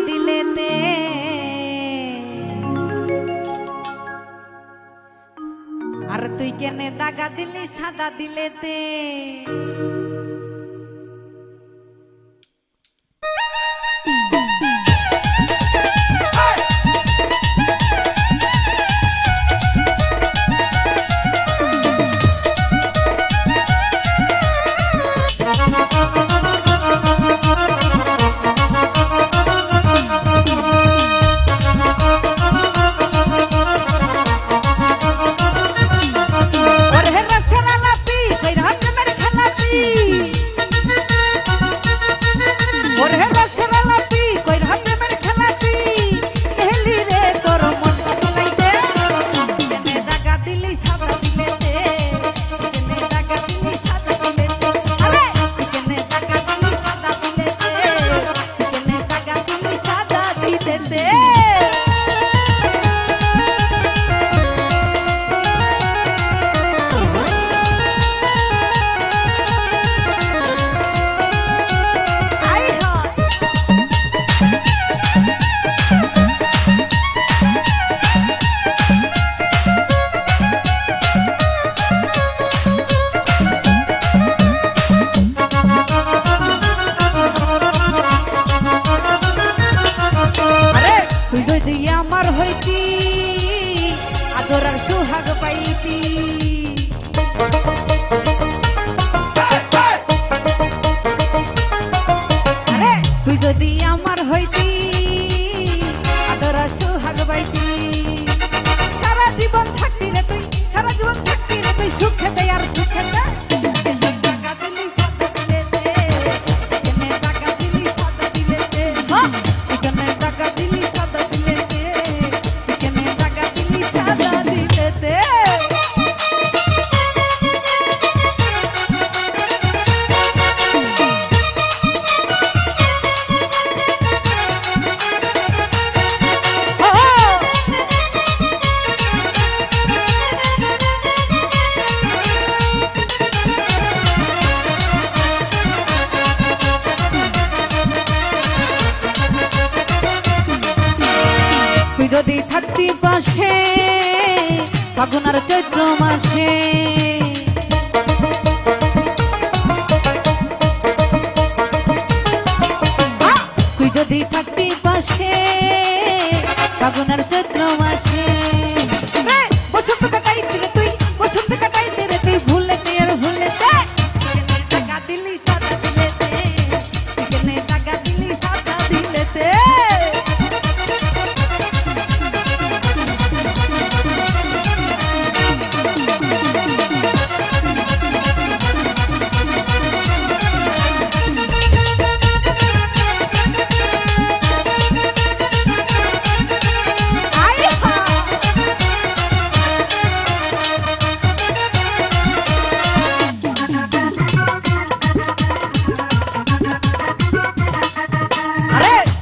দিলেতে আর তুই কেনে দাগা দিলি সাদা দিলেতে আমার হইতি আদরার সুহাগ পাইতি আরে তুই যদি আমার হইতি আদরার সুহাগ পাইতি সারা জীবন থাকতি রে তুই সারা জীবন থাকতি রে তুই সুখেতে আর সুখেতে যদি থাকতি পাশে ফাগুন আর চৈত্র মাসে তুই যদি থাকতি পাশে ফাগুন আর চৈত্র মাসে বসন্ত কাটাইতে রে তুই বসন্ত কাটাইতে রে তুই ভুলেতে আর ভুলেতে টাকা দিলি সাদা দিলেতে কেনে টাকা দিলি সাদা দিলেতে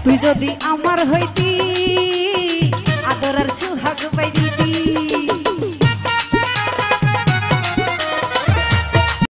তুই যদি আমার হইতি আদরার সুহাগ পাইতি